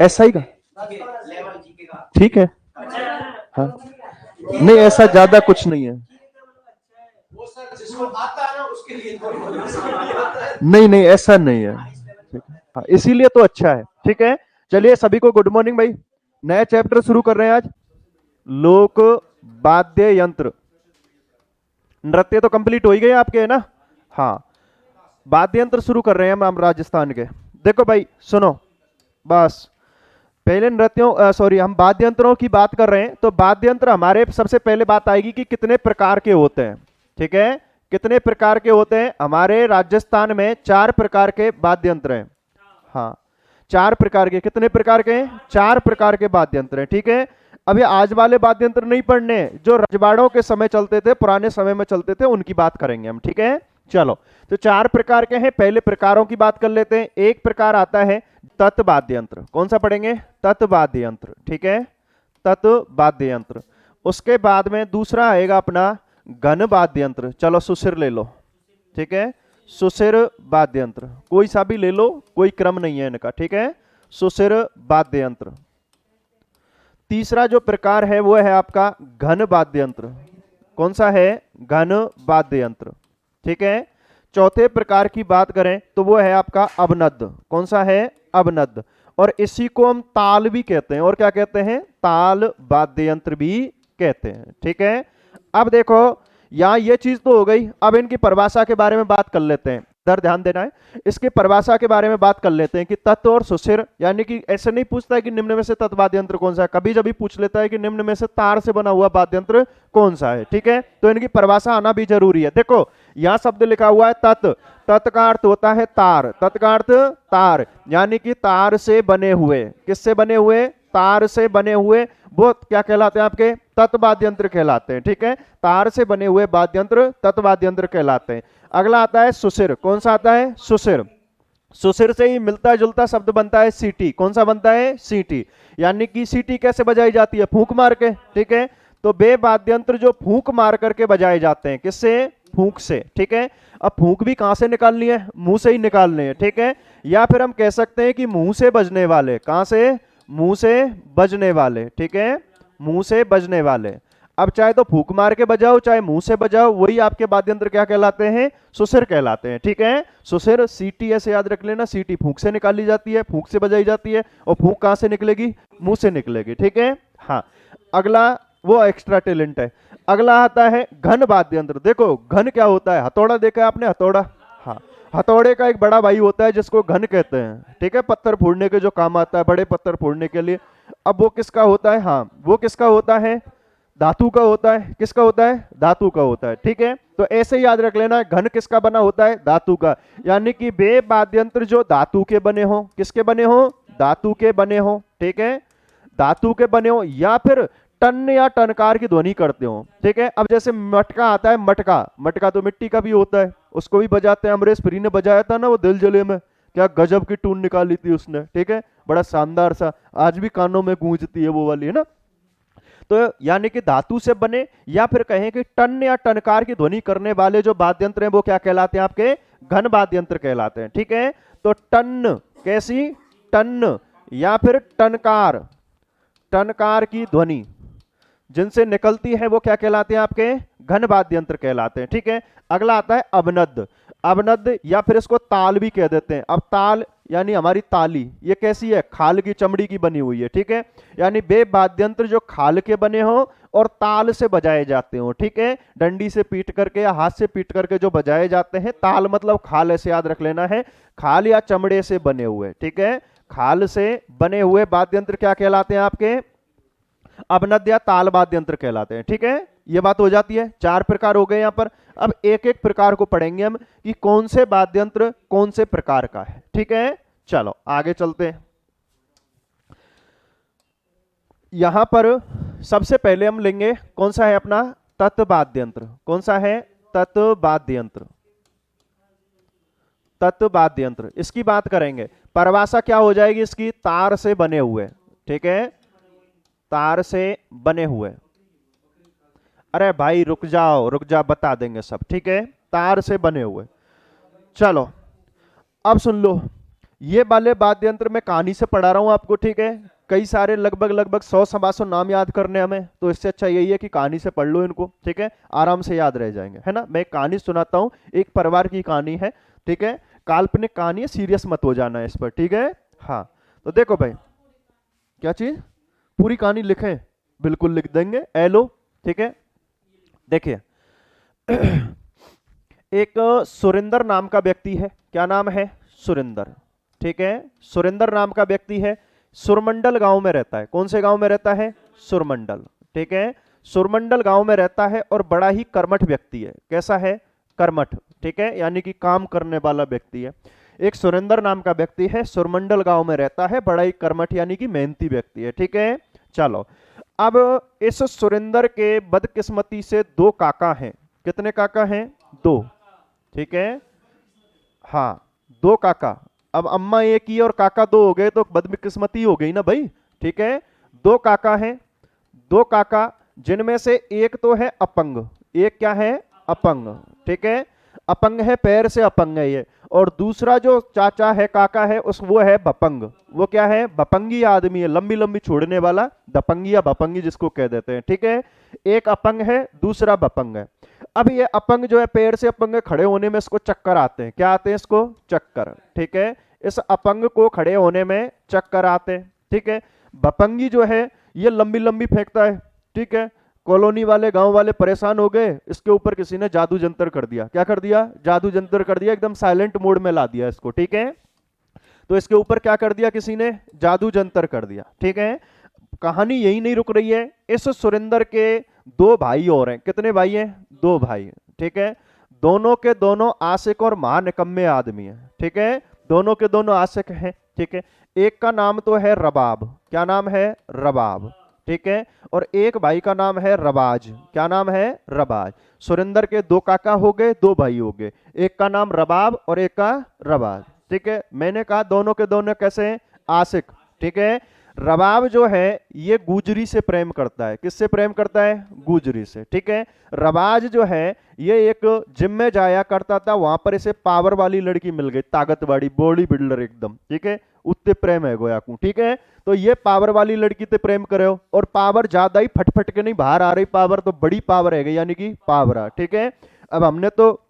ऐसा ही का ठीक है। हाँ नहीं ऐसा ज्यादा कुछ नहीं है। वो सर जिसको आता है ना उसके लिए नहीं नहीं ऐसा नहीं है। ठीक है हाँ इसीलिए तो अच्छा है। ठीक है चलिए सभी को गुड मॉर्निंग भाई। नया चैप्टर शुरू कर रहे हैं आज। लोक वाद्य यंत्र। नृत्य तो कंप्लीट हो ही गए आपके है ना। हाँ वाद्य यंत्र शुरू कर रहे हैं हम राजस्थान के। देखो भाई सुनो बस पहले नृत्यों सॉरी हम वाद्य यंत्रों की बात कर रहे हैं तो वाद्य यंत्र हमारे सबसे पहले बात आएगी कि कितने प्रकार के होते हैं। ठीक है कितने प्रकार के होते हैं हमारे राजस्थान में 4 प्रकार के वाद्य यंत्र हैं। हाँ 4 प्रकार के कितने प्रकार के 4 प्रकार के वाद्य यंत्र हैं। ठीक है अब ये आज वाले वाद्य यंत्र नहीं पढ़ने जो रजवाड़ों के समय चलते थे पुराने समय में चलते थे उनकी बात करेंगे हम। ठीक है चलो तो 4 प्रकार के हैं। पहले प्रकारों की बात कर लेते हैं। एक प्रकार आता है तत् वाद्य यंत्र। कौन सा पढ़ेंगे तत् वाद्य यंत्र। ठीक है तत् वाद्य यंत्र। उसके बाद में दूसरा आएगा अपना घन वाद्य यंत्र। चलो सुसिर ले लो। ठीक है सुसिर वाद्य यंत्र कोई सा भी ले लो कोई क्रम नहीं है इनका। ठीक है सुसिर वाद्य यंत्र। तीसरा जो प्रकार है वो है आपका घन वाद्य यंत्र। कौन सा है घन वाद्य यंत्र। ठीक है चौथे प्रकार की बात करें तो वो है आपका अवनद्द। कौन सा है अवनद्द और इसी को हम ताल भी कहते हैं और क्या कहते हैं ताल वाद्य यंत्र भी कहते हैं। ठीक है अब देखो यहां ये चीज तो हो गई। अब इनकी परिभाषा के बारे में बात कर लेते हैं। इधर ध्यान देना है इसके परिभाषा के बारे में बात कर लेते हैं कि तत् और सुसिर यानी कि ऐसे नहीं पूछता है कि निम्न में से तत् वाद्य यंत्र कौन सा है कभी जब पूछ लेता है कि निम्न में से तार से बना हुआ वाद्य यंत्र कौन सा है। ठीक है तो इनकी परिभाषा आना भी जरूरी है। देखो यहां शब्द लिखा हुआ है तत्। तत् का अर्थ होता है तार। तत् का अर्थ तार यानी कि तार से बने हुए। किससे बने हुए तार से बने हुए वो क्या कहलाते हैं आपके तत् वाद्य यंत्र कहलाते हैं। ठीक है तार से बने हुए वाद्य यंत्र तत् वाद्य यंत्र कहलाते हैं। अगला आता है सुसिर। कौन सा आता है सुसिर। सुसिर से ही मिलता जुलता शब्द बनता है सीटी। कौन सा बनता है सीटी यानी कि सीटी कैसे बजाई जाती है फूंक मार के। ठीक है तो वे वाद्य यंत्र जो फूंक मार करके बजाए जाते हैं किससे फूंक से। ठीक है अब फूंक भी कहां से निकालनी है मुंह से ही निकालनी है। ठीक है या फिर हम कह सकते हैं कि मुंह से बजने वाले। कहां से मुंह से बजने वाले। ठीक है मुंह से बजने वाले। अब चाहे तो फूंक मार के बजाओ चाहे मुंह से बजाओ वही आपके वाद्य यंत्र क्या कहलाते हैं सुसिर कहलाते हैं। ठीक है सुसिर सीटी ऐसे याद रख लेना सीटी फूंक से निकाली जाती है फूंक से बजाई जाती है और फूंक कहां से निकलेगी मुंह से निकलेगी। ठीक है हाँ अगला वो एक्स्ट्रा टैलेंट है। अगला आता है घन वाद्य यंत्र। देखो घन क्या होता है हथौड़ा देखा है आपने हथौड़ा। हाँ हथौड़े का एक बड़ा भाई होता है जिसको घन कहते हैं। ठीक है पत्थर फोड़ने के जो काम आता है बड़े पत्थर फोड़ने के लिए। अब वो किसका होता है हाँ वो किसका होता है धातु का होता है। किसका होता है धातु का होता है। ठीक है तो ऐसे ही याद रख लेना घन किसका बना होता है धातु का यानी कि वे वाद्य यंत्र जो धातु के बने हो। किसके बने हो धातु के बने हो। ठीक है धातु के बने हो या फिर टन या टनकार की ध्वनि करते हो। ठीक है अब जैसे मटका आता है मटका। मटका तो मिट्टी का भी होता है उसको भी बजाते हैं। अमरीश पुरी ने बजाया था ना वो दिल जले में क्या गजब की टून निकाली थी उसने। ठीक है बड़ा शानदार सा आज भी कानों में गूंजती है वो वाली है ना। तो यानी कि धातु से बने या फिर कहें कि टन या टनकार की ध्वनि करने वाले जो वाद्य यंत्र हैं वो क्या कहलाते हैं आपके घन वाद्य यंत्र कहलाते हैं। ठीक है तो टन कैसी टन या फिर टनकार। टनकार की ध्वनि जिनसे निकलती है वो क्या कहलाते हैं आपके घन वाद्य यंत्र कहलाते हैं। ठीक है अगला आता है अवनद्द। अवनद्द या फिर इसको ताल भी कह देते हैं। अब ताल यानी हमारी ताली ये कैसी है खाल की चमड़ी की बनी हुई है। ठीक है यानी वे वाद्य यंत्र जो खाल के बने हो और ताल से बजाए जाते हो। ठीक है डंडी से पीट करके या हाथ से पीट करके जो बजाए जाते हैं। ताल मतलब खाल ऐसे याद रख लेना है खाल या चमड़े से बने हुए। ठीक है खाल से बने हुए वाद्य यंत्र क्या कहलाते हैं आपके अवनद्द या ताल वाद्य यंत्र कहलाते हैं। ठीक है ये बात हो जाती है 4 प्रकार हो गए यहां पर। अब एक एक प्रकार को पढ़ेंगे हम कि कौन से वाद्य यंत्र कौन से प्रकार का है। ठीक है चलो आगे चलते हैं। यहां पर सबसे पहले हम लेंगे कौन सा है अपना तत् वाद्य यंत्र। कौन सा है तत् वाद्य यंत्र। तत् वाद्य यंत्र इसकी बात करेंगे। परिभाषा क्या हो जाएगी इसकी तार से बने हुए। ठीक है तार से बने हुए। अरे भाई रुक जा बता देंगे सब। ठीक है तार से बने हुए। चलो अब सुन लो ये वाले वाद्य यंत्र मैं कहानी से पढ़ा रहा हूं आपको, ठीक है। कई सारे लगभग 100 सवा नाम याद करने हमें, तो इससे अच्छा यही है कि कहानी से पढ़ लो इनको, ठीक है, आराम से याद रह जाएंगे, है ना। मैं एक कहानी सुनाता हूँ, एक परिवार की कहानी है, ठीक है, काल्पनिक कहानी है, सीरियस मत हो जाना इस पर, ठीक है। हाँ, तो देखो भाई, क्या चीज, पूरी कहानी लिखें, बिल्कुल लिख देंगे, एलो, ठीक है। देखिए एक सुरेंद्र नाम का व्यक्ति है, क्या नाम है, सुरेंद्र, ठीक है। सुरेंद्र नाम का व्यक्ति है, सुरमंडल गांव में रहता है। कौन से गांव में रहता है, सुरमंडल, ठीक है। सुरमंडल गांव में रहता है और बड़ा ही कर्मठ व्यक्ति है। कैसा है, कर्मठ, ठीक है, यानी कि काम करने वाला व्यक्ति है। एक सुरेंद्र नाम का व्यक्ति है, सुरमंडल गांव में रहता है, बड़ा ही कर्मठ यानी कि मेहनती व्यक्ति है, ठीक है। चलो, अब इस सुरेंद्र के बदकिस्मती से दो काका हैं। कितने काका हैं, दो, ठीक है। हाँ, दो काका, अब अम्मा एक ही और काका दो हो गए तो बदकिस्मती हो गई ना भाई, ठीक है। दो काका हैं, दो काका, जिनमें से एक तो है अपंग, एक क्या है, अपंग, ठीक है, अपंग है, पैर से अपंग है ये। और दूसरा जो चाचा है, काका है, उस वो है भपंग। वो क्या है, भपंगी आदमी है, लंबी लंबी छोड़ने वाला, दपंगी या भपंगी जिसको कह देते हैं, ठीक है। एक अपंग है, दूसरा भपंग है। अब ये अपंग जो है, पैर से अपंग है, खड़े होने में इसको चक्कर आते हैं। क्या आते हैं इसको, चक्कर, ठीक है। इस अपंग को खड़े होने में चक्कर आते हैं, ठीक है। भपंगी जो है ये लंबी लंबी फेंकता है, ठीक है। कॉलोनी वाले, गांव वाले परेशान हो गए, इसके ऊपर किसी ने जादू जंतर कर दिया। क्या कर दिया, जादू जंतर कर दिया, एकदम साइलेंट मोड में ला दिया इसको, ठीक है। तो इसके ऊपर क्या कर दिया किसी ने, जादू जंतर कर दिया, ठीक है। कहानी यही नहीं रुक रही है, इस सुरेंद्र के दो भाई और हैं। कितने भाई हैं, दो भाई, ठीक है। दोनों के दोनों आशिक और महानिकम्मे आदमी हैं, ठीक है। दोनों के दोनों आशिक हैं, ठीक है। एक का नाम तो है रबाब, क्या नाम है, रबाब, ठीक है। और एक भाई का नाम है रबाज, क्या नाम है, रबाज। सुरेंद्र के दो काका हो गए, दो भाई हो गए, एक का नाम रबाब और एक का रबाज, ठीक है। मैंने कहा दोनों के दोनों कैसे हैं, आशिक, ठीक है। रबाब जो है ये गुजरी से प्रेम करता है। किससे प्रेम करता है, गुजरी से, ठीक है। रबाज जो है ये एक जिम में जाया करता था, वहां पर इसे पावर वाली लड़की मिल गई, ताकत वाली, बॉडी बिल्डर एकदम, ठीक है। उत्ते प्रेम है गोया को, ठीक है। तो ये पावर वाली लड़की से प्रेम करे हो, और पावर ज्यादा ही फटफट के नहीं बाहर आ रही पावर, तो बड़ी पावर है यानी कि पावर, ठीक है। अब हमने तो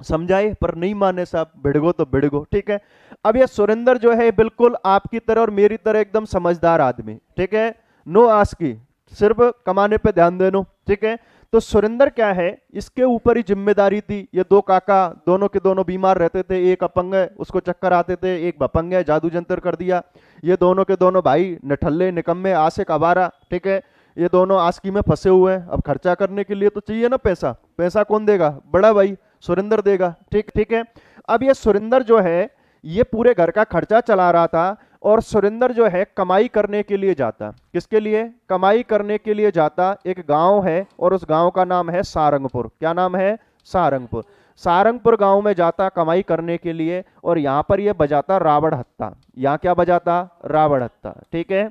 समझाए पर नहीं माने साहब, भिड़गो तो भिड़गो, ठीक है। अब ये सुरेंद्र जो है बिल्कुल आपकी तरह और मेरी तरह एकदम समझदार आदमी, ठीक है। नो आस्की, सिर्फ कमाने पे ध्यान देनो, ठीक है। तो सुरेंद्र क्या है, इसके ऊपर ही जिम्मेदारी थी। ये दो काका दोनों के दोनों बीमार रहते थे, एक अपंग है उसको चक्कर आते थे, एक भपंग है जादू जंतर कर दिया। ये दोनों के दोनों भाई नठल्ले निकम्मे आशिक आवारा, ठीक है। ये दोनों आस्की में फंसे हुए हैं। अब खर्चा करने के लिए तो चाहिए ना पैसा, पैसा कौन देगा, बड़ा भाई सुरेंद्र देगा, ठीक, ठीक है। अब ये सुरेंद्र जो है ये पूरे घर का खर्चा चला रहा था, और सुरेंद्र जो है कमाई करने के लिए जाता। किसके लिए, कमाई करने के लिए जाता। एक गांव है और उस गांव का नाम है सारंगपुर। क्या नाम है, सारंगपुर। सारंगपुर गांव में जाता कमाई करने के लिए, और यहां पर यह बजाता रावण हत्ता। यहां क्या बजाता, रावण हत्ता, ठीक है।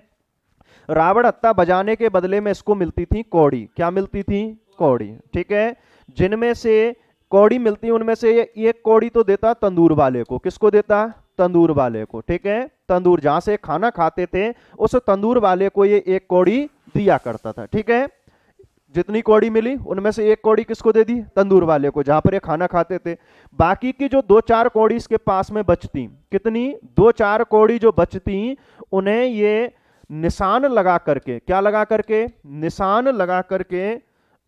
रावण हत्ता बजाने के बदले में इसको मिलती थी कौड़ी। क्या मिलती थी, कौड़ी, ठीक है। जिनमें से कौड़ी मिलती उनमें से ये एक कौड़ी तो देता तंदूर वाले को। किसको देता, तंदूर वाले को, ठीक है। तंदूर जहां से खाना खाते थे उस तंदूर वाले को ये एक कौड़ी दिया करता था, ठीक है। जितनी कौड़ी मिली उनमें से एक कौड़ी किसको दे दी, तंदूर वाले को, जहां पर ये खाना खाते थे। बाकी की जो दो चार कौड़ी इसके पास में बचती, कितनी, दो चार कौड़ी जो बचती, उन्हें ये निशान लगा करके, क्या लगा करके, निशान लगा करके,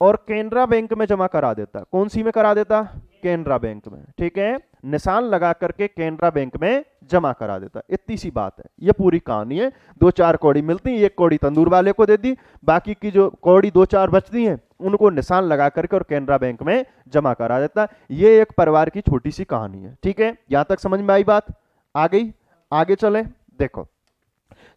और केनरा बैंक में जमा करा देता। कौन सी में करा देता, केनरा बैंक में, ठीक है। निशान लगा करके केनरा बैंक में जमा करा देता। इतनी सी बात है, ये पूरी कहानी है। दो चार कौड़ी मिलती, एक कौड़ी तंदूर वाले को दे दी, बाकी की जो कौड़ी दो चार बचती हैं उनको निशान लगा करके और केनरा बैंक में जमा करा देता। ये एक परिवार की छोटी सी कहानी है, ठीक है। यहां तक समझ में आई बात, आ गई। आगे चले, देखो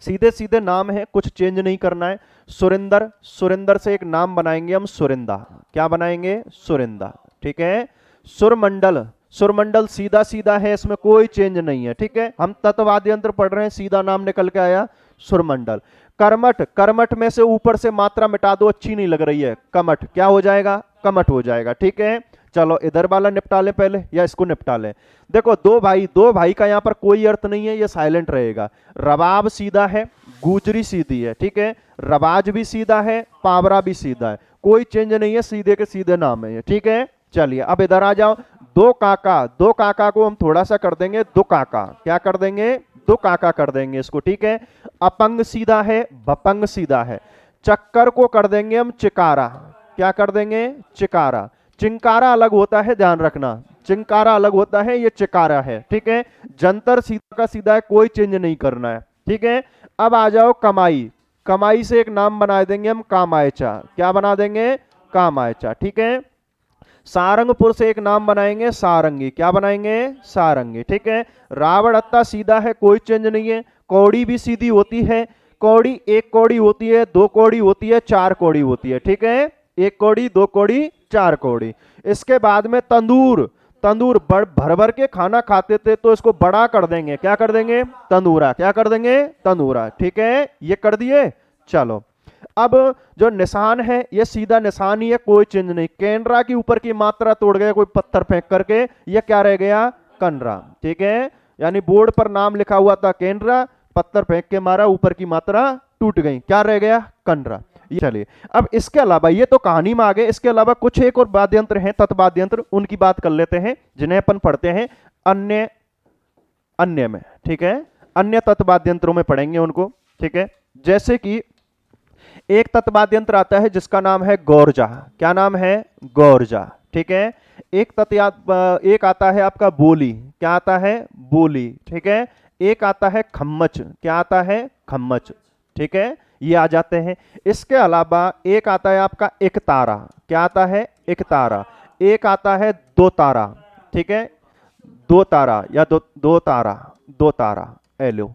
सीधे सीधे नाम है, कुछ चेंज नहीं करना है। सुरेंद्र, सुरेंद्र से एक नाम बनाएंगे हम सुरिंदा। क्या बनाएंगे, सुरिंदा, ठीक है। सुरमंडल, सुरमंडल सीधा सीधा है, इसमें कोई चेंज नहीं है, ठीक है। हम तत्ववाद यंत्र पढ़ रहे हैं, सीधा नाम निकल के आया सुरमंडल। कर्मठ, कर्मठ में से ऊपर से मात्रा मिटा दो, अच्छी नहीं लग रही है, कमठ, क्या हो जाएगा, कमठ हो जाएगा, ठीक है। चलो इधर वाला निपटा लें पहले या इसको निपटा लें। देखो दो भाई का यहां पर कोई अर्थ नहीं है, ये साइलेंट रहेगा। रबाब सीधा है, गुजरी सीधी है, ठीक है। रबाज भी सीधा है, पावरा भी सीधा है, कोई चेंज नहीं है, सीधे के सीधे नाम है ये, ठीक है। चलिए अब इधर आ जाओ। दो काका को हम थोड़ा सा कर देंगे दो काका, क्या कर देंगे, दो काका कर देंगे इसको, ठीक है। अपंग सीधा है, बपंग सीधा है। चक्कर को कर देंगे हम चिकारा, क्या कर देंगे, चिकारा। चिंकारा अलग होता है, ध्यान रखना, चिंकारा अलग होता है, ये चिकारा है, ठीक है। जंतर सीधा का सीधा है, कोई चेंज नहीं करना है, ठीक है। अब आ जाओ कमाई, कमाई से एक नाम बना देंगे हम कामायचा, क्या बना देंगे, कामायचा, ठीक है। सारंगपुर से एक नाम बनाएंगे सारंगी, क्या बनाएंगे, सारंगी, ठीक है। रावण अत्ता सीधा है, कोई चेंज नहीं है। कौड़ी भी सीधी होती है, कौड़ी एक कौड़ी होती है, दो कौड़ी होती है, चार कौड़ी होती है, ठीक है। एक कौड़ी, दो कौड़ी, चार कौड़ी। इसके बाद में तंदूर, तंदूर भर भर के खाना खाते थे तो इसको बड़ा कर देंगे, क्या कर देंगे, तंदूरा, क्या कर देंगे, तंदूरा, ठीक है। ये कर दिए। चलो अब जो निशान है ये सीधा निशान ही है, कोई चेंज नहीं। केनरा की ऊपर की मात्रा तोड़ गया कोई पत्थर फेंक करके, ये क्या रह गया, कनरा, ठीक है। यानी बोर्ड पर नाम लिखा हुआ था केनरा, पत्थर फेंक के मारा, ऊपर की मात्रा टूट गई, क्या रह गया, कनरा। चलिए अब इसके अलावा, ये तो कहानी में आ गए, इसके अलावा कुछ एक और वाद्यंत्र हैं, तत्वाद्यंत्र, उनकी बात कर लेते हैं जिन्हें अपन पढ़ते हैं अन्य अन्य में, ठीक है। अन्य तत्वाद्यंत्रों में पढ़ेंगे उनको, ठीक है। जैसे कि एक तत्वाद्यंत्र आता है जिसका नाम है गौरजा, क्या नाम है, गौरजा, ठीक है। एक आता है आपका बोली, क्या आता है, बोली, ठीक है। एक आता है खम्मच, क्या आता है, खम्मच, ठीक है। ये आ जाते हैं। इसके अलावा एक आता है आपका एक तारा, क्या आता है, एक तारा। एक आता है दो तारा, ठीक है, दो तारा या दो तारा, दो तारा, लो,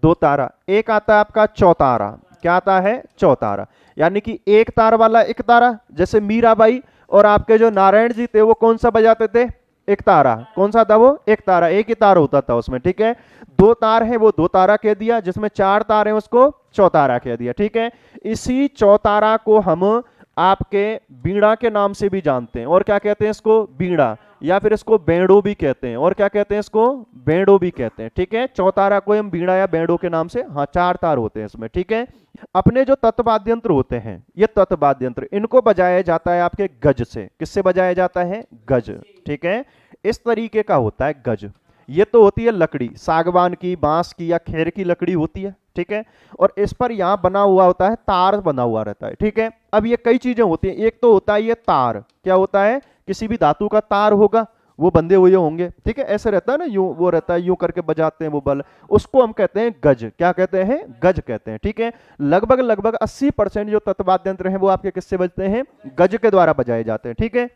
दो तारा। एक आता है आपका चौतारा, क्या आता है, चौतारा। यानी कि एक तार वाला एक तारा, जैसे मीराबाई और आपके जो नारायण जी थे वो कौन सा बजाते थे, एक तारा, कौन सा था वो, एक तारा, एक ही तार होता था उसमें, ठीक है। दो तार है वो दो तारा कह दिया, जिसमें चार तार है उसको चौतारा कह दिया, ठीक है। इसी चौतारा को हम आपके बीड़ा के नाम से भी जानते हैं, और क्या कहते हैं इसको, बीड़ा, या फिर इसको बेड़ो भी कहते हैं, और क्या कहते हैं इसको, बेड़ो भी कहते हैं, ठीक है। चौतारा को हम बीड़ा या बेड़ो के नाम से, हाँ चार तार होते हैं इसमें, ठीक है। अपने जो तत्वाद्यंत्र होते हैं, ये तत्वाद्यंत्र, इनको बजाया जाता है आपके गज से। किससे बजाया जाता है, गज, ठीक है। इस तरीके का होता है गज। ये तो होती है लकड़ी, सागवान की, बांस की या खेर की लकड़ी होती है, ठीक है। और इस पर यहां बना हुआ होता है, तार बना हुआ रहता है, ठीक है। अब ये कई चीजें होती हैं, एक तो होता है ये तार, क्या होता है, किसी भी धातु का तार होगा, वो बंधे हुए होंगे, ठीक है। ऐसे रहता है ना, यूं वो रहता है, यूं करके बजाते हैं वो बल, उसको हम कहते हैं गज, क्या कहते हैं, गज कहते हैं, ठीक है। लगभग 80% जो तत्वाद्यंत्र हैं वो आपके किससे बजते हैं, गज के द्वारा बजाए जाते हैं, ठीक है।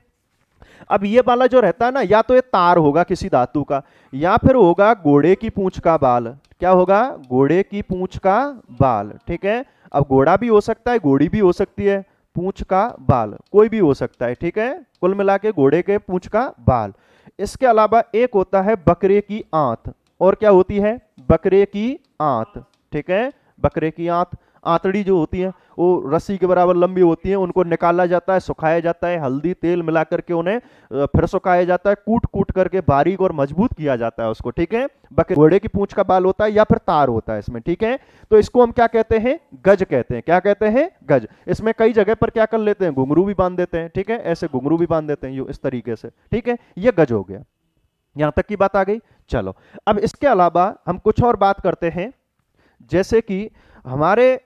अब ये वाला जो रहता है ना, या तो ये तार होगा किसी धातु का, या फिर होगा घोड़े की पूंछ का बाल, क्या होगा, घोड़े की पूंछ का बाल, ठीक है। अब घोड़ा भी हो सकता है, घोड़ी भी हो सकती है, पूंछ का बाल कोई भी हो सकता है, ठीक है। कुल मिला के घोड़े के पूंछ का बाल। इसके अलावा एक होता है बकरे की आंत, और क्या होती है, बकरे की आंत, ठीक है। बकरे की आंत, आंतड़ी जो होती है वो रस्सी के बराबर लंबी होती है, उनको निकाला जाता है, सुखाया जाता है, हल्दी तेल मिला करके उन्हें फिर सुखाया जाता है, कूट कूट करके बारीक और मजबूत किया जाता है उसको, ठीक है। घोड़े की पूंछ का बाल होता है या फिर तार होता है इसमें, ठीक है। तो इसको हम क्या कहते हैं, गज कहते हैं, क्या कहते हैं, गज। इसमें कई जगह पर क्या कर लेते हैं, घुंघरू भी बांध देते हैं, ठीक है, ऐसे घुंघरू भी बांध देते हैं इस तरीके से, ठीक है। ये गज हो गया, यहां तक की बात आ गई। चलो अब इसके अलावा हम कुछ और बात करते हैं, जैसे कि हमारे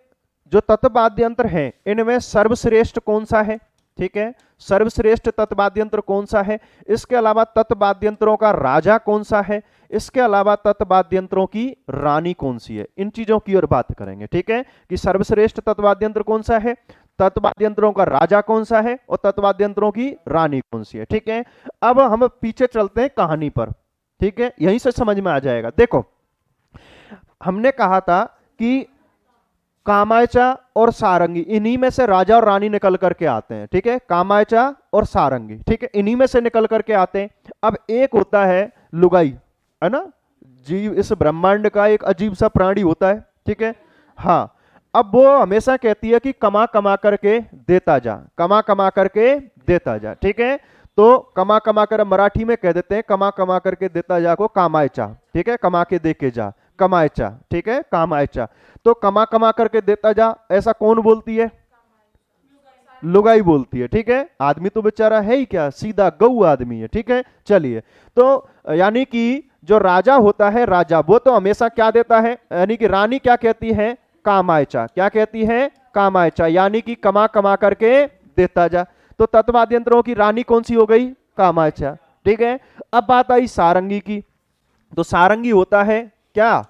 जो तत्वाद्यंत्र हैं इनमें सर्वश्रेष्ठ कौन सा है, ठीक है। सर्वश्रेष्ठ तत्वाद्यंत्र कौन सा है, इसके अलावा तत्वाद्यंत्रों का राजा कौन सा है, इसके अलावा तत्वाद्यंत्रों की रानी कौन सी है, इन चीजों की और बात करेंगे, ठीक है। कि सर्वश्रेष्ठ तत्वाद्यंत्र कौन सा है, तत्वाद्यंत्रों का राजा कौन सा है, और तत्वाद्यंत्रों की रानी कौन सी है, ठीक है। अब हम पीछे चलते हैं कहानी पर, ठीक है, यहीं से समझ में आ जाएगा। देखो हमने कहा था कि कामायचा और सारंगी, इन्हीं में से राजा और रानी निकल करके आते हैं, ठीक है। कामायचा और सारंगी, ठीक है, इन्हीं में से निकल करके आते हैं। अब एक होता है लुगाई, है ना, जीव इस ब्रह्मांड का एक अजीब सा प्राणी होता है, ठीक है। हाँ, अब वो हमेशा कहती है कि कमा कमा करके देता जा, कमा कमा करके देता जा, ठीक है। तो कमा कमा कर, मराठी में कह देते हैं कमा कमा करके देता जा को कामायचा, ठीक है, कमा के दे के जा, कमायचा, ठीक है, कामायचा। तो कमा कमा करके देता जा, ऐसा कौन बोलती है? लुगाई बोलती है, ठीक है। आदमी तो बेचारा है ही क्या, सीधा गऊ आदमी है, ठीक है। चलिए, तो यानी कि जो राजा होता है, राजा, वो तो हमेशा क्या देता है, यानी कि रानी क्या कहती है? कामायचा। क्या कहती है? कामायचा, यानी कि कमा कमा करके देता जा। तो तत्वाद यंत्रों की रानी कौन सी हो गई? कामायचा, ठीक है। अब बात आई सारंगी की। तो सारंगी होता है क्या?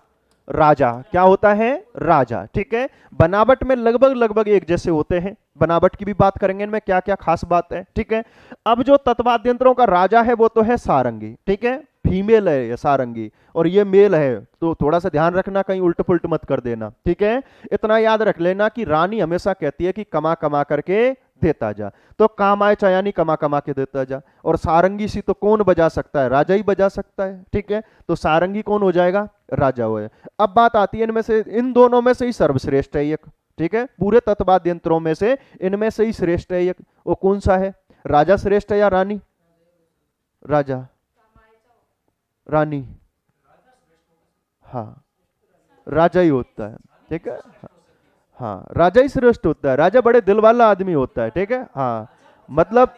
राजा। क्या होता है? राजा, ठीक है। बनावट में लगभग लगभग एक जैसे होते हैं, बनावट की भी बात करेंगे इनमें क्या क्या खास बात है, ठीक है। अब जो तत्वाद्यंत्रों का राजा है वो तो है सारंगी, ठीक है, फीमेल है ये सारंगी, और ये मेल है, तो थोड़ा सा ध्यान रखना, कहीं उल्ट पुल्ट मत कर देना, ठीक है। इतना याद रख लेना कि रानी हमेशा कहती है कि कमा कमा करके देता जा। तो कामायचा यानी कमा कमा के देता जा, और सारंगी सी तो कौन बजा सकता है? राजा ही बजा सकता है, ठीक है। तो सारंगी कौन हो जाएगा? राजा हो। अब बात आती है इनमें से, इन दोनों में से ही सर्वश्रेष्ठ है एक, ठीक है, पूरे तत्वाद यंत्रों में से इनमें से ही श्रेष्ठ है एक। वो कौन सा है? राजा श्रेष्ठ है या रानी? राजा, रानी, हाँ, राजा ही होता है, ठीक है। हाँ, राजा ही श्रेष्ठ होता है, राजा बड़े दिल वाला आदमी होता है, ठीक है। हाँ, मतलब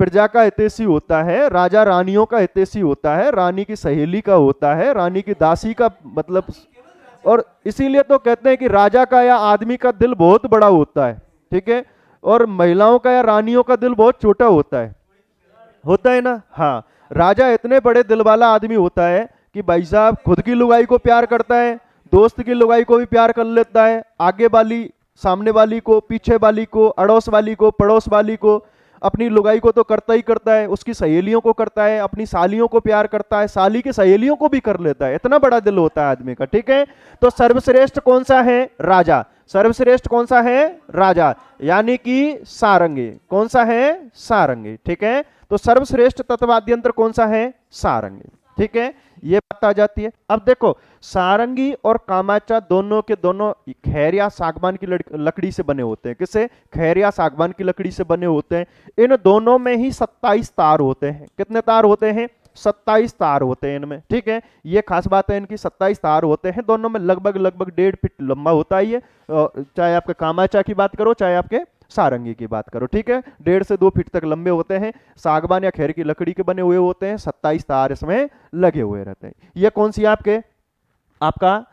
प्रजा का हितैषी होता है, राजा रानियों का हितैषी होता है, रानी की सहेली का होता है, रानी की दासी का, मतलब, और इसीलिए तो कहते हैं कि राजा का या आदमी का दिल बहुत बड़ा होता है, ठीक है, और महिलाओं का या रानियों का दिल बहुत छोटा होता है ना। हाँ, राजा इतने बड़े दिल वाला आदमी होता है कि भाई साहब खुद की लुगाई को प्यार करता है, दोस्त की लुगाई को भी प्यार कर लेता है, आगे वाली, सामने वाली को, पीछे वाली को, अड़ोस वाली को, पड़ोस वाली को, अपनी लुगाई को तो करता ही करता है, उसकी सहेलियों को करता है, अपनी सालियों को प्यार करता है, साली की सहेलियों को भी कर लेता है, इतना बड़ा दिल होता है आदमी का, ठीक है। तो सर्वश्रेष्ठ कौन सा है? राजा। सर्वश्रेष्ठ कौन सा है? राजा, यानी कि सारंगी। कौन सा है? सारंगी, ठीक है। तो सर्वश्रेष्ठ तत्वाद्यंत्र कौन सा है? सारंगी, ठीक है। ये बात आ जाती है। अब देखो, सारंगी और कामाचा दोनों के दोनों खैर या सागवान की लकड़ी से बने होते हैं। किससे? खैर या सागवान की लकड़ी से बने होते हैं। इन दोनों में ही 27 तार होते हैं। कितने तार होते हैं? 27 तार होते हैं इनमें, ठीक है। ये खास बात है इनकी, 27 तार होते हैं दोनों में, लगभग लगभग 1.5 फीट लंबा होता है ये, चाहे आपके कामाचा की बात करो चाहे आपके सारंगी की बात करो, ठीक है। 1.5 से 2 फीट तक लंबे होते हैं, सागवान या खैर की लकड़ी के बने हुए होते हैं, 27 तार इसमें लगे हुए रहते हैं। ये कौन सी आपके? आपका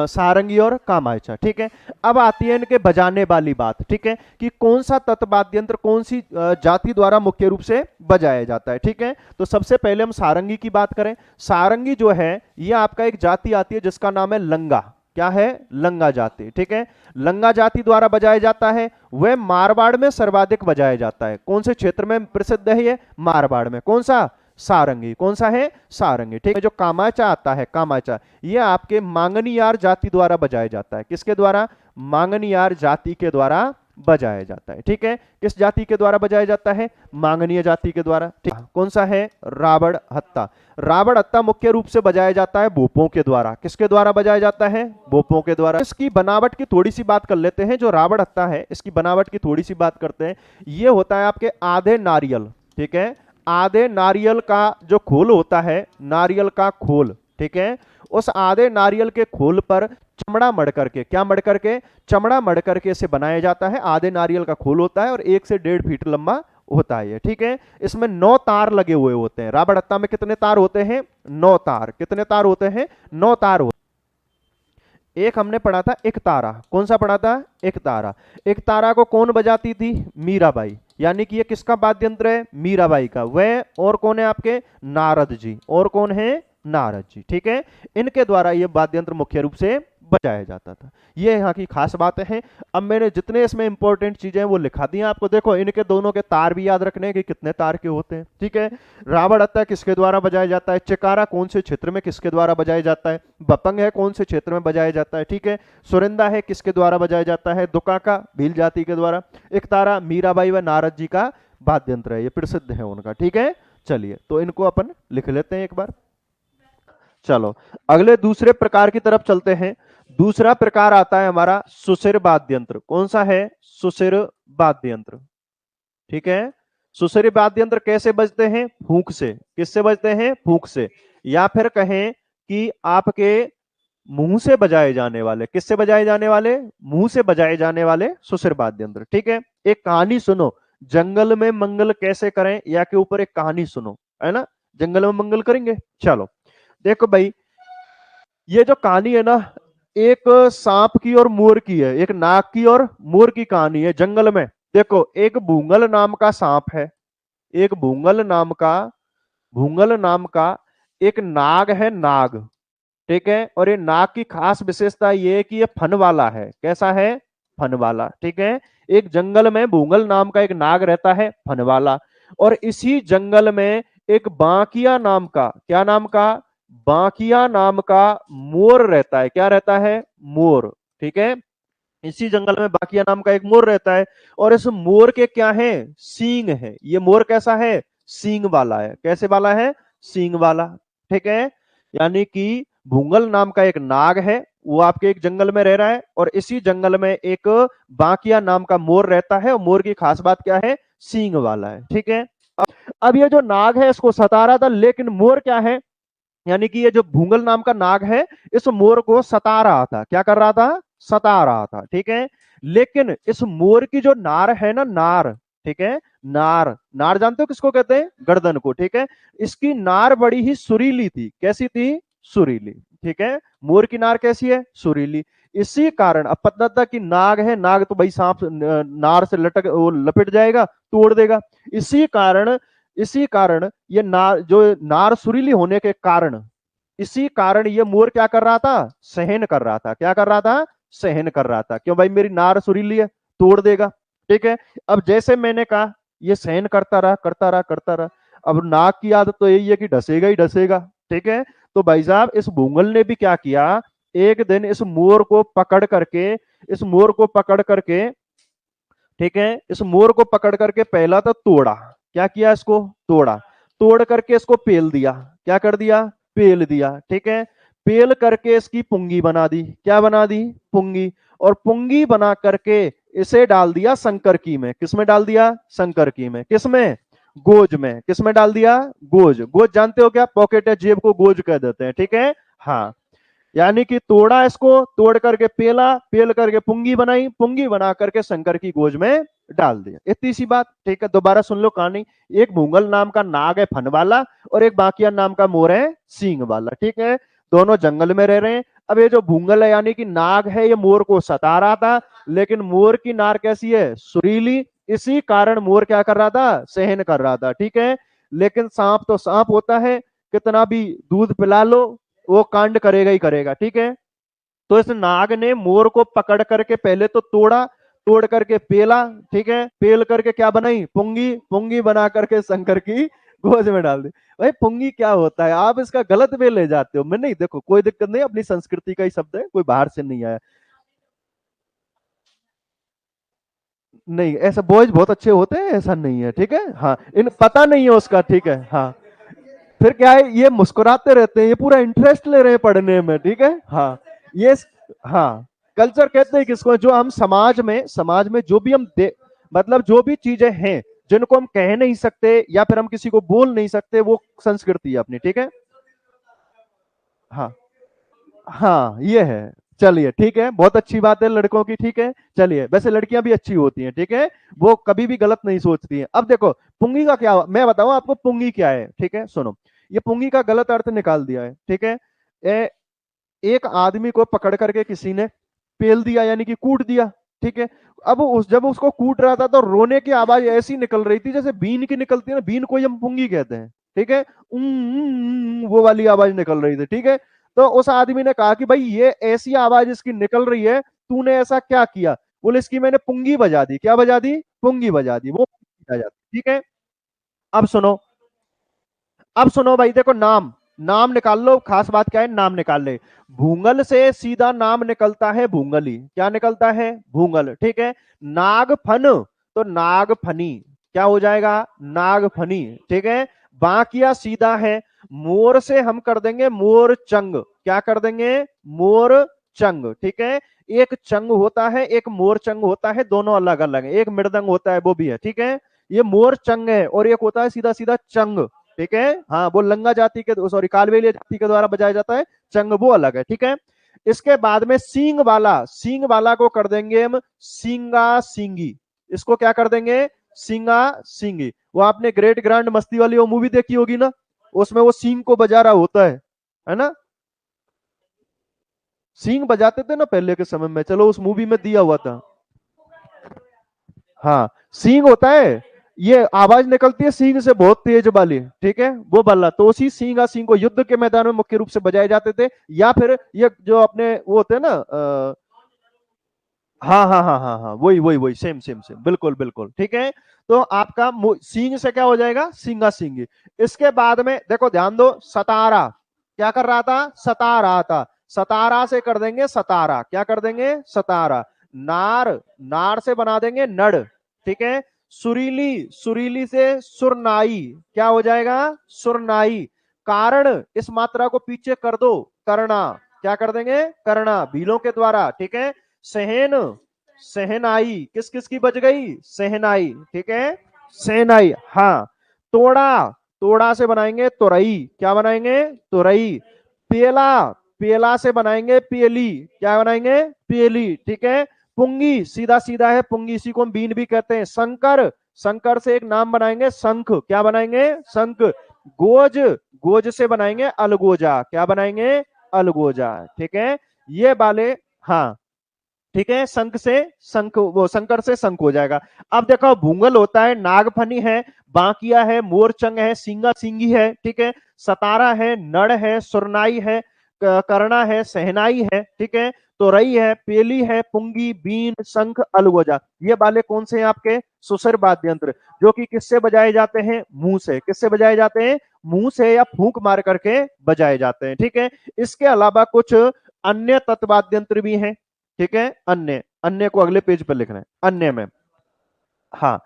सारंगी और कामायचा, ठीक है। अब आती है इनके बजाने वाली बात, ठीक है, कि कौन सा तत्वाद्यंत्र कौन सी जाति द्वारा मुख्य रूप से बजाया जाता है, ठीक है। तो सबसे पहले हम सारंगी की बात करें। सारंगी जो है ये आपका एक जाति आती है जिसका नाम है लंगा। क्या है? लंगा जाति, ठीक है। लंगा जाति द्वारा बजाया जाता है, वह मारवाड़ में सर्वाधिक बजाया जाता है। कौन से क्षेत्र में प्रसिद्ध है ये? मारवाड़ में। कौन सा? सारंगी। कौन सा है? सारंगी, ठीक है। जो कामाचा आता है, कामाचा, ये आपके मांगनियार जाति द्वारा बजाया जाता है। किसके द्वारा? मांगनियार जाति के द्वारा बजाया जाता है, ठीक है। किस जाति के द्वारा बजाया जाता है? मांगनीय जाति के द्वारा, ठीक। कौन सा है? रावण हत्ता। रावण हत्ता मुख्य रूप से बजाया जाता है भोपों के द्वारा। किसके द्वारा बजाया जाता है? भोपों के द्वारा। इसकी बनावट की थोड़ी सी बात कर लेते हैं। जो रावण हत्ता है इसकी बनावट की थोड़ी सी बात करते हैं। ये होता है आपके आधे नारियल, ठीक है, आधे नारियल का जो खोल होता है, नारियल का खोल, ठीक है, उस आधे नारियल के खोल पर चमड़ा मड़ करके, क्या मड़ करके? चमड़ा मड़ करके इसे बनाया जाता है। आधे नारियल का खोल होता है और 1 से 1.5 फीट लंबा होता है ये, ठीक है। इसमें 9 तार लगे हुए होते हैं। रावण हत्ता में कितने तार होते हैं? 9 तार। कितने तार होते हैं? 9 तार होते। एक हमने पढ़ा था एक तारा। कौन सा पढ़ा था? एक तारा। एक तारा को कौन बजाती थी? मीराबाई। यानी कि ये किसका वाद्य यंत्र है? मीराबाई का। वह और कौन है आपके? नारद जी। और कौन है? नारद जी, ठीक है। इनके द्वारा ये वाद्य यंत्र मुख्य रूप से बजाया जाता था। ये यहाँ की खास बातें हैं। अब मैंने जितने इसमें इंपॉर्टेंट चीजें हैं वो लिखा दी हैं आपको। देखो, इनके दोनों के तार भी याद रखने कि कितने तार के होते हैं, ठीक है। रावण हत्ता किसके द्वारा बजाया जाता है? चिकारा कौन से क्षेत्र में किसके द्वारा बजाया जाता है? बपंग है कौन से क्षेत्र में बजाया जाता है, ठीक है। सुरिंदा है किसके द्वारा बजाया जाता है? दुकाका भील जाति के द्वारा। एक तारा मीराबाई व नारद जी का वाद्य यंत्र है, ये प्रसिद्ध है उनका, ठीक है। चलिए, तो इनको अपन लिख लेते हैं एक बार। चलो, अगले दूसरे प्रकार की तरफ चलते हैं। दूसरा प्रकार आता है हमारा सुशिर वाद्य यंत्र। कौन सा है? सुशिर वाद्य यंत्र, ठीक है। सुसरी वाद्य यंत्र कैसे बजते हैं? फूंक से। किससे बजते हैं? फूंक से। या फिर कहें कि आपके मुंह से बजाए जाने वाले, किससे बजाए जाने वाले? मुंह से बजाए जाने वाले सुसर वाद्य यंत्र। ठीक है, एक कहानी सुनो, जंगल में मंगल कैसे करें या के ऊपर एक कहानी सुनो, है ना, जंगल में मंगल करेंगे। चलो देखो भाई, ये जो कहानी है ना, एक सांप की और मोर की है, एक नाग की और मोर की कहानी है जंगल में। देखो, एक भूंगल नाम का सांप है, एक भूंगल नाम का एक नाग है, नाग। ठीक है, और ये नाग की खास विशेषता ये है कि ये फन वाला है। कैसा है? फन वाला। ठीक है, एक जंगल में भूंगल नाम का एक नाग रहता है, फन वाला। और इसी जंगल में एक बांकिया नाम का, क्या नाम का? बांकिया नाम का मोर रहता है। क्या रहता है? मोर। ठीक है, इसी जंगल में बाकिया नाम का एक मोर रहता है। और इस मोर के क्या है? सींग है। ये मोर कैसा है? सींग वाला है। कैसे वाला है? सींग वाला। ठीक है, यानी कि भूंगल नाम का एक नाग है, वो आपके एक जंगल में रह रहा है, और इसी जंगल में एक बाकिया नाम का मोर रहता है। और मोर की खास बात क्या है? सींग वाला है। ठीक है, अब ये जो नाग है इसको सता रहा था, लेकिन मोर क्या है, यानी कि ये जो भूंगल नाम का नाग है, इस मोर को सता रहा था। क्या कर रहा था? सता रहा था। ठीक है, लेकिन इस मोर की जो नार है ना, नार, ठीक है, नार, नार जानते हो किसको कहते हैं? गर्दन को। ठीक है, इसकी नार बड़ी ही सुरीली थी। कैसी थी? सुरीली। ठीक है, मोर की नार कैसी है? सुरीली। इसी कारण, अब पता था कि नाग है, नाग तो भाई सांप नार से लटक वो लपेट जाएगा, तोड़ देगा। इसी कारण, ये नार, जो नार सुरीली होने के कारण, इसी कारण ये मोर क्या कर रहा था? सहन कर रहा था। क्या कर रहा था? सहन कर रहा था। क्यों भाई? मेरी नार सुरीली है, तोड़ देगा। ठीक है, अब जैसे मैंने कहा, ये सहन करता रहा, करता रहा, करता रहा। अब नाग की आदत तो यही है कि डसेगा ही डसेगा। ठीक है, तो भाई साहब, इस भूंगल ने भी क्या किया, एक दिन इस मोर को पकड़ करके, इस मोर को पकड़ करके, ठीक है, इस मोर को पकड़ करके पहला तो तोड़ा। क्या किया? इसको तोड़ा। तोड़ करके इसको पेल दिया। क्या कर दिया? पेल दिया। ठीक है, पेल करके इसकी पुंगी बना दी। क्या बना दी? पुंगी। और पुंगी बना करके इसे डाल दिया संकरकी में। किसमें डाल दिया? संकरकी में। किसमें? गोज में। किसमें डाल दिया? गोज। गोज जानते हो क्या? पॉकेट या जेब को गोज कह देते हैं। ठीक है, हाँ, यानी कि तोड़ा इसको, तोड़ करके पेला, पेल करके पुंगी बनाई, पुंगी बना करके शंकर की गोज में डाल दिया। इतनी सी बात। ठीक है, दोबारा सुन लो कहानी। एक भूंगल नाम का नाग है, फन वाला, और एक बाकिया नाम का मोर है, सींग वाला। ठीक है, दोनों जंगल में रह रहे हैं। अब ये जो भूंगल है यानी कि नाग है, ये मोर को सता रहा था, लेकिन मोर की नार कैसी है? सुरीली। इसी कारण मोर क्या कर रहा था? सहन कर रहा था। ठीक है, लेकिन सांप तो सांप होता है, कितना भी दूध पिला लो, वो कांड करेगा ही करेगा। ठीक है, तो इस नाग ने मोर को पकड़ करके पहले तो तोड़ा, तोड़ करके पेला। ठीक है, पेल करके क्या बनाई? पुंगी। पुंगी बना करके शंकर की गोद में डाल दी। भाई पुंगी क्या होता है? आप इसका गलत वे ले जाते हो। मैं नहीं, देखो कोई दिक्कत नहीं, अपनी संस्कृति का ही शब्द है, कोई बाहर से नहीं आया। नहीं, ऐसा बॉयज बहुत अच्छे होते हैं, ऐसा नहीं है। ठीक है, हाँ, इन पता नहीं है उसका। ठीक है, हाँ, फिर क्या है, ये मुस्कुराते रहते हैं, ये पूरा इंटरेस्ट ले रहे हैं पढ़ने में। ठीक है, हाँ, ये, हाँ, कल्चर कहते हैं किसको? जो हम समाज में जो भी हम मतलब जो भी चीजें हैं जिनको हम कह नहीं सकते या फिर हम किसी को बोल नहीं सकते, वो संस्कृति है अपनी। ठीक है, हाँ, हाँ, ये है। चलिए ठीक है, बहुत अच्छी बात है लड़कों की। ठीक है, चलिए, वैसे लड़कियां भी अच्छी होती हैं। ठीक है, वो कभी भी गलत नहीं सोचती हैं। अब देखो, पुंगी का क्या, मैं बताऊं आपको पुंगी क्या है। ठीक है, सुनो, ये पुंगी का गलत अर्थ निकाल दिया है। ठीक है, एक आदमी को पकड़ करके किसी ने पेल दिया, यानी कि कूट दिया। ठीक है, अब जब उसको कूट रहा था तो रोने की आवाज ऐसी निकल रही थी जैसे बीन की निकलती है ना, बीन को ही हम पुंगी कहते हैं। ठीक है, वो वाली आवाज निकल रही थी। ठीक है, तो उस आदमी ने कहा कि भाई ये ऐसी आवाज इसकी निकल रही है, तूने ऐसा क्या किया? बोले इसकी मैंने पुंगी बजा दी। क्या बजा दी? पुंगी बजा दी। वो बजा जाती। ठीक है, अब सुनो, अब सुनो भाई, देखो, नाम, नाम निकाल लो। खास बात क्या है? नाम निकाल ले। भूंगल से सीधा नाम निकलता है भूंगली। क्या निकलता है? भूंगल। ठीक है, नागफन, तो नागफनी। क्या हो जाएगा? नागफनी। ठीक है, बाकिया सीधा है, मोर से हम कर देंगे मोर चंग। क्या कर देंगे? मोर चंग। ठीक है, एक चंग होता है, एक मोर चंग होता है, दोनों अलग अलग है। एक मृदंग होता है, वो भी है। ठीक है, ये मोर चंग है, और एक होता है सीधा सीधा चंग, ठीक है। हाँ, वो लंगा जाति के, सॉरी, कालबेलिया जाति के द्वारा बजाया जाता है, चंग वो अलग है, ठीक है। इसके बाद में सींग वाला को कर देंगे हम सींगा सींगी। इसको क्या कर देंगे? सींगा सींगी। वो आपने ग्रेट ग्रैंड मस्ती वाली वो मूवी देखी होगी ना, उसमें वो सींग को बजा रहा होता है ना। सींग बजाते थे ना पहले के समय में, चलो उस मूवी में दिया हुआ था। हाँ, सींग होता है, ये आवाज निकलती है सींग से बहुत तेज वाली, ठीक है, वो वाला। तो उसी सींगा सींग को युद्ध के मैदान में मुख्य रूप से बजाए जाते थे, या फिर ये जो अपने वो होते हैं ना, हाँ हाँ हाँ हाँ हाँ, वही वही वही, सेम सेम सेम, बिल्कुल बिल्कुल, ठीक है। तो आपका सींग से क्या हो जाएगा? सींगा सींगी। इसके बाद में देखो, ध्यान दो, सतारा क्या कर रहा था? सता रहा था। सतारा से कर देंगे सतारा, क्या कर देंगे? सतारा। नार, नार से बना देंगे नड़, ठीक है। सुरीली, सुरीली से सुरनाई, क्या हो जाएगा? सुरनाई। कारण, इस मात्रा को पीछे कर दो, करना, क्या कर देंगे? करना, भीलों के द्वारा, ठीक है। सहन, सहनाई, किस किस की बच गई? सहनाई, ठीक है, सहनाई। हाँ, तोड़ा, तोड़ा से बनाएंगे तोरई, क्या बनाएंगे? तोरई। पेला, पेला से बनाएंगे पेली, क्या बनाएंगे? पेली, ठीक है। पुंगी, सीधा सीधा है पुंगी, इसी को हम बीन भी कहते हैं। शंकर, शंकर से एक नाम बनाएंगे शंख, क्या बनाएंगे? शंख। गोज, गोज से बनाएंगे अलगोजा, क्या बनाएंगे? अलगोजा, ठीक है। ये वाले, हाँ, ठीक है। शंख से शंख, वो शंकर से शंख हो जाएगा। अब देखो, भूंगल होता है, नागफनी है, बांकिया है, मोरचंग है, सिंगा सिंगी है, ठीक है। सतारा है, नड़ है, सुरनाई है, करना है, सहनाई है, ठीक है। तोरई है, पेली है, पुंगी, बीन, शंख, अलगोजा, ये वाले कौन से हैं आपके? सुसर वाद्य यंत्र, जो कि किससे बजाए जाते हैं? मुंह से। किससे बजाए जाते हैं? मुंह से, या फूंक मार करके बजाए जाते हैं, ठीक है। इसके अलावा कुछ अन्य तत्वाद्य यंत्र भी हैं, ठीक है। अन्य, अन्य को अगले पेज पर लिखना है, अन्य में। हाँ,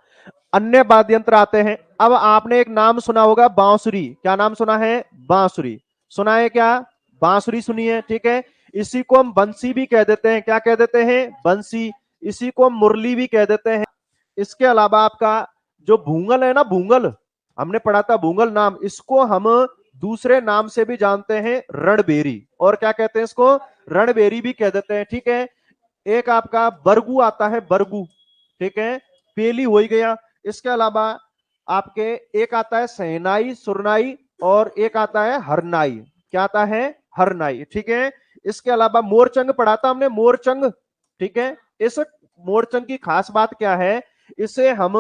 अन्य वाद्य यंत्र आते हैं। अब आपने एक नाम सुना होगा, बांसुरी, क्या नाम सुना है? बांसुरी सुना है क्या? बांसुरी सुनी है, ठीक है। इसी को हम बंसी भी कह देते हैं, क्या कह देते हैं? बंसी। इसी को हम मुरली भी कह देते हैं। इसके अलावा आपका जो भूंगल है ना, भूंगल, हमने पढ़ा था भूंगल नाम, इसको हम दूसरे नाम से भी जानते हैं, रणबेरी, और क्या कहते हैं इसको? रणबेरी भी कह देते हैं, ठीक है। एक आपका बरगू आता है, बरगू, ठीक है, पेली हो ही गया। इसके अलावा आपके एक आता है सहनाई, सुरनाई, और एक आता है हरनाई, क्या आता है? हरनाई, ठीक है। इसके अलावा मोरचंग पढ़ा था हमने, मोरचंग, ठीक है। इस मोरचंग की खास बात क्या है? इसे हम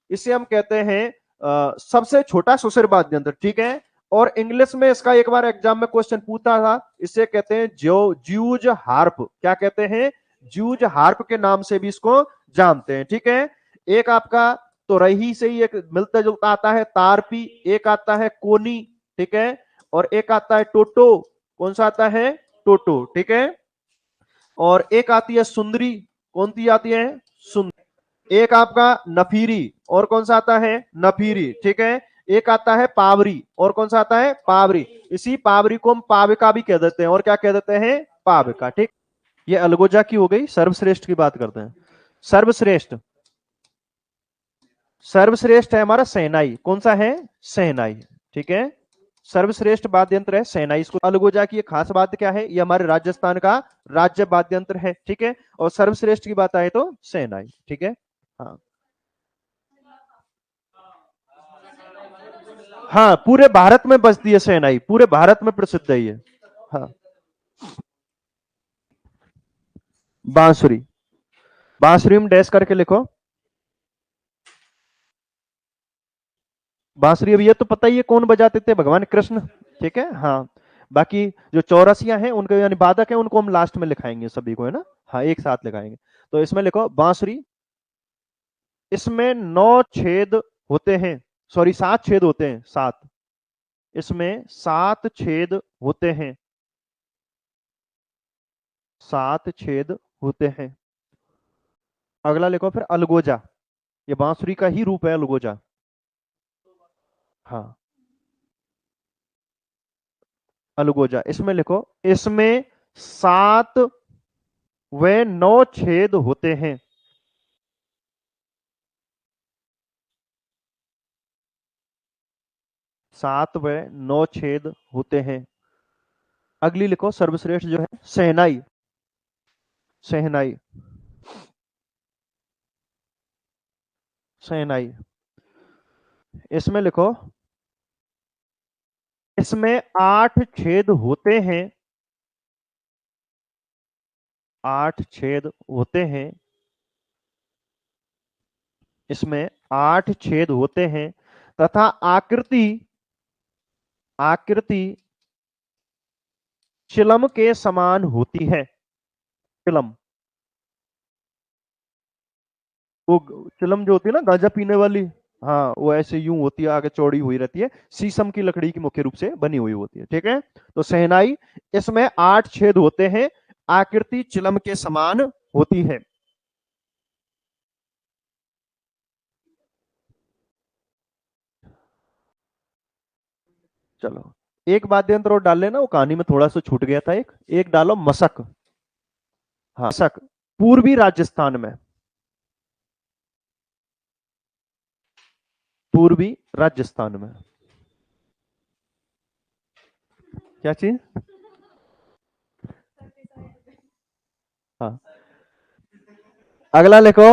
इसे हम कहते हैं सबसे छोटा सुसर वाद्य यंत्र, ठीक है। और इंग्लिश में इसका एक बार एग्जाम में क्वेश्चन पूछा था, इसे कहते हैं जो ज्यूज हार्प, क्या कहते हैं? जूज हार्प के नाम से भी इसको जानते हैं, ठीक है। एक आपका तो रही से ही एक मिलता जुलता आता है, तारपी, एक आता है कोनी, ठीक है, और एक आता है टोटो, कौन सा आता है? टोटो, ठीक है। और एक आती है सुंदरी, कौन सी आती है? सुंदरी। एक आपका नफीरी, और कौन सा आता है? नफीरी, ठीक है। एक आता है पावरी, और कौन सा आता है? पावरी। इसी पावरी को हम पाविका भी कह देते हैं, और क्या कह देते हैं? पाविका, ठीक। ये अलगोजा की हो गई। सर्वश्रेष्ठ की बात करते हैं। सर्वश्रेष्ठ, सर्वश्रेष्ठ है हमारा सेनाई, कौन सा है? सेनाई, ठीक है। सर्वश्रेष्ठ वाद्य यंत्र है सेनाई। इसको अलगोजा की खास बात क्या है? ये हमारे राजस्थान का राज्य वाद्य यंत्र है, ठीक है। और सर्वश्रेष्ठ की बात आए तो सेनाई, ठीक है। हाँ हाँ, पूरे भारत में बजती है सेनाई, पूरे भारत में प्रसिद्ध है ये। हाँ, बांसुरी, बांसुरी में डैश करके लिखो। बांसुरी, अब ये तो पता ही है कौन बजाते थे? भगवान कृष्ण, ठीक है। हाँ, बाकी जो चौरसिया हैं उनके यानी बाधक हैं, उनको हम लास्ट में लिखाएंगे सभी को, है ना। हाँ, एक साथ लिखाएंगे। तो इसमें लिखो बांसुरी, इसमें 9 छेद होते हैं, सॉरी 7 छेद होते हैं, 7, इसमें 7 छेद होते हैं, 7 छेद होते हैं। अगला लिखो फिर अलगोजा, ये बांसुरी का ही रूप है अलगोजा। हाँ, अलगोजा, इसमें लिखो, इसमें 7 व 9 छेद होते हैं। 7 व 9 छेद होते हैं। अगली लिखो सर्वश्रेष्ठ जो है शहनाई। शहनाई, शहनाई, इसमें लिखो, इसमें 8 छेद होते हैं, 8 छेद होते हैं, इसमें 8 छेद होते हैं तथा आकृति, आकृति चिलम के समान होती है। चिलम, वो चिलम जो होती है ना गांजा पीने वाली, हाँ वो ऐसे यूं होती है, आगे चौड़ी हुई रहती है, शीशम की लकड़ी की मुख्य रूप से बनी हुई होती है। ठीक है, तो शहनाई, इसमें 8 छेद होते हैं, आकृति चिलम के समान होती है। चलो एक वाद्य यंत्र और डाल लेना, वो कहानी में थोड़ा सा छूट गया था। एक एक डालो मशक। हाँ मशक, पूर्वी राजस्थान में, पूर्वी राजस्थान में। क्या चीज? हाँ, अगला लिखो,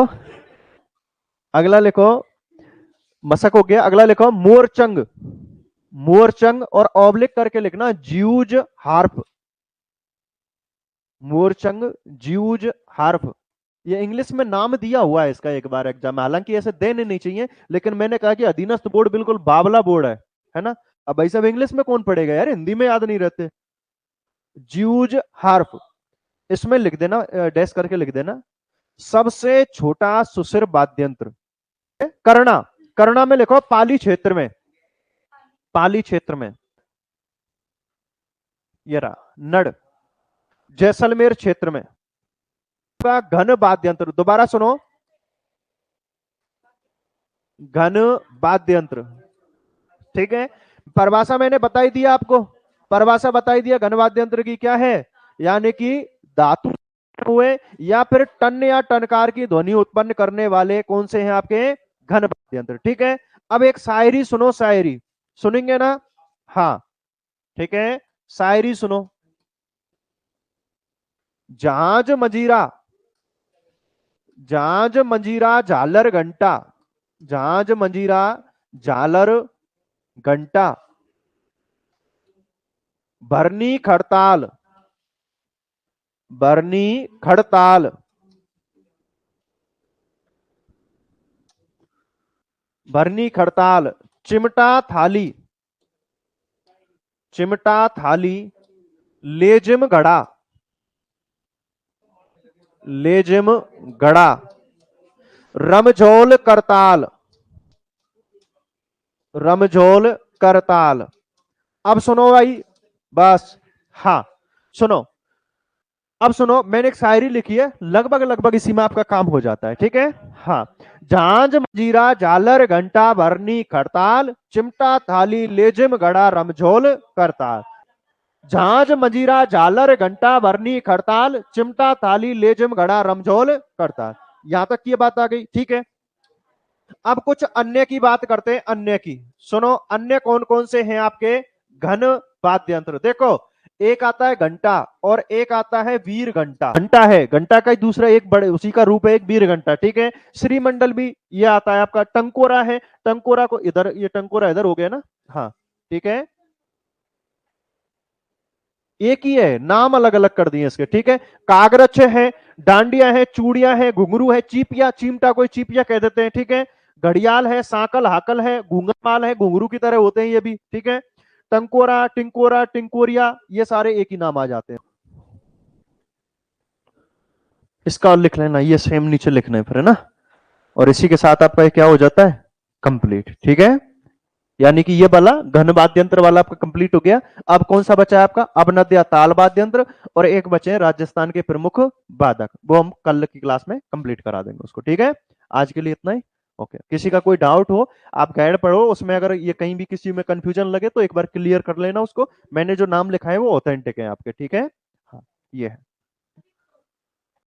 अगला लिखो, मशक हो गया। अगला लिखो मोरचंग। मोरचंग और ऑब्लिक करके लिखना Jews harp. Morchang Jews harp, ये इंग्लिश में नाम दिया हुआ है इसका एक बार एग्जाम में, हालांकि ऐसे देने नहीं चाहिए, लेकिन मैंने कहा कि अधीनस्थ बोर्ड बिल्कुल बावला बोर्ड है ना। अब भाई साहब इंग्लिश में कौन पढ़ेगा यार, हिंदी में याद नहीं रहते। ज्यूज हार्प, इसमें लिख देना, डैश करके लिख देना, सबसे छोटा सुसिर वाद्य यंत्र। करना, करना में लिखो पाली क्षेत्र में, पाली क्षेत्र में। ये रहा नड़, जैसलमेर क्षेत्र में। का घन वाद्य यंत्र, दोबारा सुनो, घन वाद्य यंत्र। ठीक है, परिभाषा मैंने बताई दिया आपको, परिभाषा बताई दिया घन वाद्य यंत्र की क्या है, यानी कि धातु हुए या फिर टन या टनकार की ध्वनि उत्पन्न करने वाले कौन से हैं आपके, घन वाद्य यंत्र। ठीक है, अब एक शायरी सुनो, शायरी सुनेंगे ना? हाँ ठीक है, शायरी सुनो। जहाज मजीरा, जहाज मंजीरा झालर घंटा, जहाज मंजीरा झालर घंटा, भरनी खड़ताल, भरनी खड़ताल, भरनी खड़ताल, चिमटा थाली, चिमटा थाली, लेजिम घड़ा, लेजिम घड़ा, रमझोल करताल, रमझोल करताल। अब सुनो भाई, बस, हाँ सुनो, अब सुनो, मैंने एक शायरी लिखी है, लगभग लगभग इसी में आपका काम हो जाता है। ठीक है, हाँ, झांझ मजीरा झालर घंटा भरनी खड़ताल, चिमटा थाली लेजिम घड़ा रमझोल करताल। झांझ मजीरा झालर घंटा भरनी खड़ताल, चिमटा थाली लेजिम घड़ा रमझोल करताल। यहां तक की बात आ गई। ठीक है, अब कुछ अन्य की बात करते हैं, अन्य की। सुनो, अन्य कौन कौन से हैं आपके घन वाद्य यंत्र। देखो, एक आता है घंटा और एक आता है वीर घंटा। घंटा है, घंटा का ही दूसरा एक बड़े उसी का रूप है एक वीर घंटा। ठीक है, श्रीमंडल भी ये आता है आपका। टंकोरा है, टंकोरा को इधर, ये टंकोरा इधर हो गया ना, हाँ ठीक है, एक ही है, नाम अलग अलग कर दिए इसके। ठीक है, कागरच है, डांडिया है, चूड़ियां है, घुंघरू है, चीपिया, चिमटा कोई चीपिया कह देते हैं। ठीक है, घड़ियाल है, सांकल हाकल है, घूंघरमाल है, घुंघरू की तरह होते हैं ये भी। ठीक है, टंकोरा, टिंकोरा, टिंकोरिया, ये सारे एक ही नाम आ जाते हैं। इसका और लिख लेना, ये सेम नीचे लिखना है फिर, है ना। और इसी के साथ आपका क्या हो जाता है, कंप्लीट। ठीक है, यानी कि ये वाला घन वाद्य यंत्र वाला आपका कंप्लीट हो गया। अब कौन सा बचा है आपका, अवनद्या ताल वाद्य यंत्र, और एक बचे हैं राजस्थान के प्रमुख वादक, वो हम कल की क्लास में कंप्लीट करा देंगे उसको। ठीक है, आज के लिए इतना ही। ओके, किसी का कोई डाउट हो, आप गाइड पढ़ो, उसमें अगर ये कहीं भी किसी में कंफ्यूजन लगे तो एक बार क्लियर कर लेना उसको। मैंने जो नाम लिखा है वो ऑथेंटिक है आपके। ठीक है, हाँ ये है।